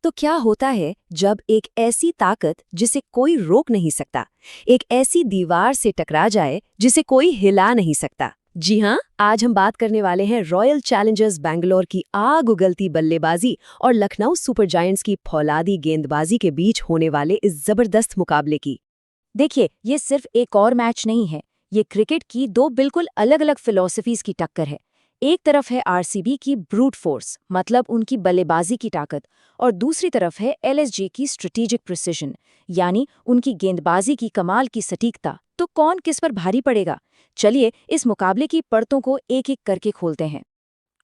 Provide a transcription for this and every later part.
तो क्या होता है जब एक ऐसी ताकत जिसे कोई रोक नहीं सकता, एक ऐसी दीवार से टकरा जाए जिसे कोई हिला नहीं सकता? जी हाँ, आज हम बात करने वाले हैं रॉयल चैलेंजर्स बैंगलोर की आग उगलती बल्लेबाजी और लखनऊ सुपर जायंट्स की फौलादी गेंदबाजी के बीच होने वाले इस जबरदस्त मुकाबले की। देखिए, ये सिर्फ एक और मैच नहीं है, ये क्रिकेट की दो बिल्कुल अलग-अलग फिलॉसफीज की टक्कर है। एक तरफ है आरसीबी की ब्रूट फोर्स, मतलब उनकी बल्लेबाजी की ताकत, और दूसरी तरफ है एलएसजी की स्ट्रेटेजिक प्रिसिजन, यानी उनकी गेंदबाजी की कमाल की सटीकता। तो कौन किस पर भारी पड़ेगा? चलिए इस मुकाबले की परतों को एक-एक करके खोलते हैं।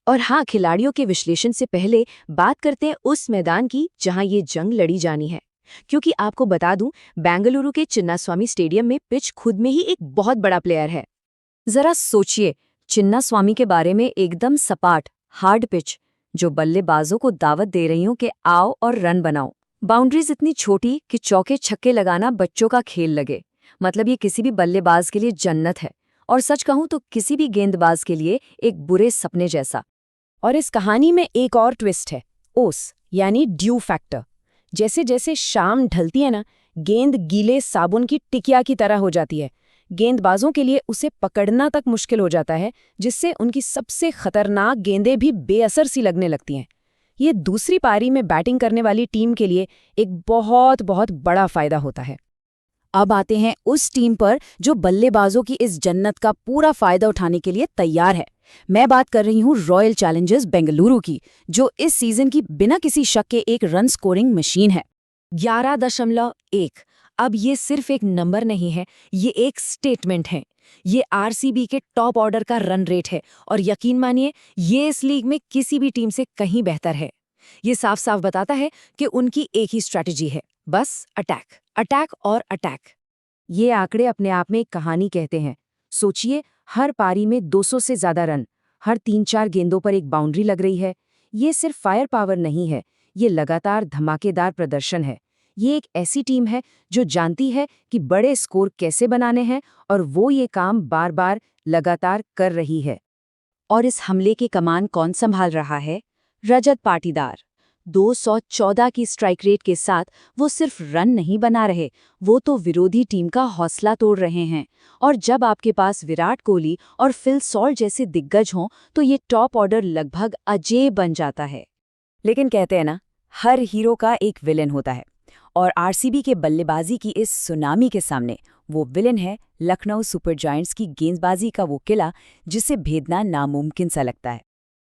और हाँ, खिलाड़ियों के विश्लेषण से पहले बात करते हैं उस मैदान की जहां ये जंग लड़ी जानी है। क्योंकि आपको बता दूं, बेंगलुरु के चिन्नास्वामी स्टेडियम में पिच खुद में ही एक बहुत बड़ा प्लेयर है। जरा सोचिए, चिन्नास्वामी के बारे में एकदम सपाट, हार्ड पिच, जो बल्लेबाजों को दावत दे रही हूं कि आओ और रन बनाओ। बाउंड्रीज इतनी छोटी कि चौके छक्के लगाना बच्चों का खेल लगे। मतलब ये किसी भी बल्लेबाज के लिए जन्नत है, और सच कहूं तो किसी भी गेंदबाज के लिए एक बुरे सपने जैसा। और इस कहानी में एक और ट्विस्ट है, ओस यानी ड्यू फैक्टर। जैसे जैसे शाम ढलती है ना, गेंद गीले साबुन की टिकिया की तरह हो जाती है। गेंदबाजों के लिए उसे पकड़ना तक मुश्किल हो जाता है, जिससे उनकी सबसे खतरनाक गेंदें भी बेअसर सी लगने लगती हैं। ये दूसरी पारी में बैटिंग करने वाली टीम के लिए एक बहुत बहुत बड़ा फायदा होता है। अब आते हैं उस टीम पर जो बल्लेबाजों की इस जन्नत का पूरा फायदा उठाने के लिए तैयार है। मैं बात कर रही हूँ रॉयल चैलेंजर्स बेंगलुरु की, जो इस सीजन की बिना किसी शक के एक रन स्कोरिंग मशीन है। 11.1। अब ये सिर्फ एक नंबर नहीं है, ये एक स्टेटमेंट है। ये आरसीबी के टॉप ऑर्डर का रन रेट है, और यकीन मानिए ये इस लीग में किसी भी टीम से कहीं बेहतर है। ये साफ साफ बताता है कि उनकी एक ही स्ट्रैटेजी है, बस अटैक, अटैक और अटैक। ये आंकड़े अपने आप में एक कहानी कहते हैं। सोचिए, हर पारी में 200 से ज्यादा रन, हर 3-4 गेंदों पर एक बाउंड्री लग रही है। ये सिर्फ फायर पावर नहीं है, ये लगातार धमाकेदार प्रदर्शन है। ये एक ऐसी टीम है जो जानती है कि बड़े स्कोर कैसे बनाने हैं, और वो ये काम बार बार लगातार कर रही है। और इस हमले की कमान कौन संभाल रहा है? रजत पाटीदार। 214 की स्ट्राइक रेट के साथ वो सिर्फ रन नहीं बना रहे, वो तो विरोधी टीम का हौसला तोड़ रहे हैं। और जब आपके पास विराट कोहली और फिल सॉल्ट जैसे दिग्गज हों, तो ये टॉप ऑर्डर लगभग अजेय बन जाता है। लेकिन कहते हैं ना, हर हीरो का एक विलेन होता है, और आरसीबी के बल्लेबाजी की इस सुनामी के सामने वो विलेन है लखनऊ सुपर जायंट्स की गेंदबाजी का वो किला जिसे भेदना नामुमकिन सा लगता है।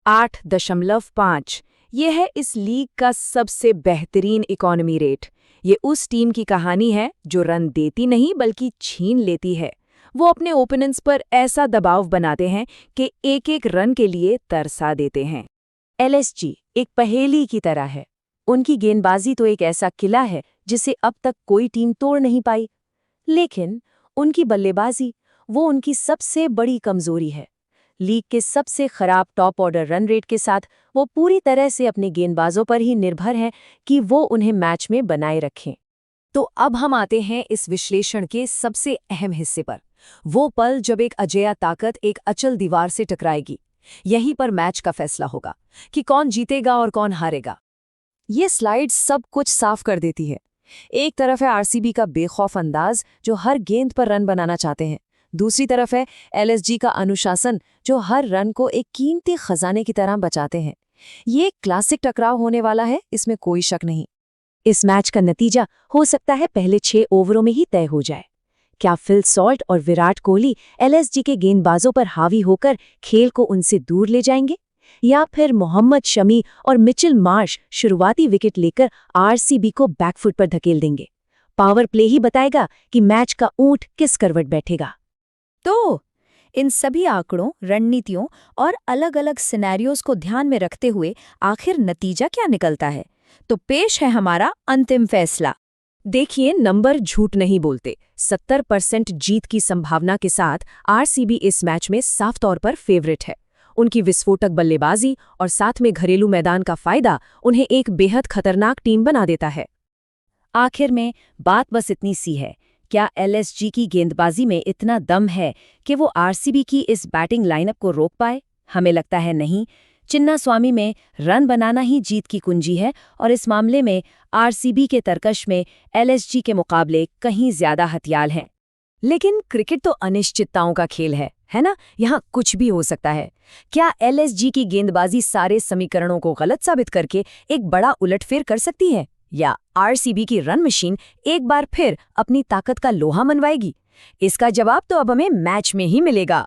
8.5 ये है इस लीग का सबसे बेहतरीन इकोनॉमी रेट। ये उस टीम की कहानी है जो रन देती नहीं बल्कि छीन लेती है। वो अपने ओपोनेंट्स पर ऐसा दबाव बनाते हैं कि एक एक रन के लिए तरसा देते हैं। एलएसजी एक पहेली की तरह है। उनकी गेंदबाजी तो एक ऐसा किला है जिसे अब तक कोई टीम तोड़ नहीं पाई। लेकिन उनकी बल्लेबाजी, वो उनकी सबसे बड़ी कमजोरी है। लीग के सबसे खराब टॉप ऑर्डर रन रेट के साथ वो पूरी तरह से अपने गेंदबाजों पर ही निर्भर हैं कि वो उन्हें मैच में बनाए रखें। तो अब हम आते हैं इस विश्लेषण के सबसे अहम हिस्से पर, वो पल जब एक अजेय ताकत एक अचल दीवार से टकराएगी। यहीं पर मैच का फैसला होगा कि कौन जीतेगा और कौन हारेगा। ये स्लाइड सब कुछ साफ कर देती है। एक तरफ है आरसीबी का बेखौफ अंदाज, जो हर गेंद पर रन बनाना चाहते हैं। दूसरी तरफ है एलएसजी का अनुशासन, जो हर रन को एक कीमती खजाने की तरह बचाते हैं। ये क्लासिक टकराव होने वाला है, इसमें कोई शक नहीं। इस मैच का नतीजा हो सकता है पहले 6 ओवरों में ही तय हो जाए। क्या फिल सॉल्ट और विराट कोहली एलएसजी के गेंदबाजों पर हावी होकर खेल को उनसे दूर ले जाएंगे, या फिर मोहम्मद शमी और मिचेल मार्श शुरुआती विकेट लेकर आरसीबी को बैकफुट पर धकेल देंगे? पावर प्ले ही बताएगा कि मैच का ऊंट किस करवट बैठेगा। तो इन सभी आंकड़ों, रणनीतियों और अलग-अलग सिनेरियोज को ध्यान में रखते हुए आखिर नतीजा क्या निकलता है? तो पेश है हमारा अंतिम फैसला। देखिए, नंबर झूठ नहीं बोलते। 70% जीत की संभावना के साथ आरसीबी इस मैच में साफ तौर पर फेवरेट है। उनकी विस्फोटक बल्लेबाजी और साथ में घरेलू मैदान का फायदा उन्हें एक बेहद खतरनाक टीम बना देता है। आखिर में बात बस इतनी सी है, क्या एलएसजी की गेंदबाजी में इतना दम है कि वो आरसीबी की इस बैटिंग लाइनअप को रोक पाए? हमें लगता है नहीं। चिन्नास्वामी में रन बनाना ही जीत की कुंजी है और इस मामले में आरसीबी के तरकश में एलएसजी के मुकाबले कहीं ज्यादा हथियार हैं। लेकिन क्रिकेट तो अनिश्चितताओं का खेल है ना? यहाँ कुछ भी हो सकता है। क्या एलएसजी की गेंदबाजी सारे समीकरणों को गलत साबित करके एक बड़ा उलटफेर कर सकती है, या आरसीबी की रन मशीन एक बार फिर अपनी ताकत का लोहा मनवाएगी? इसका जवाब तो अब हमें मैच में ही मिलेगा।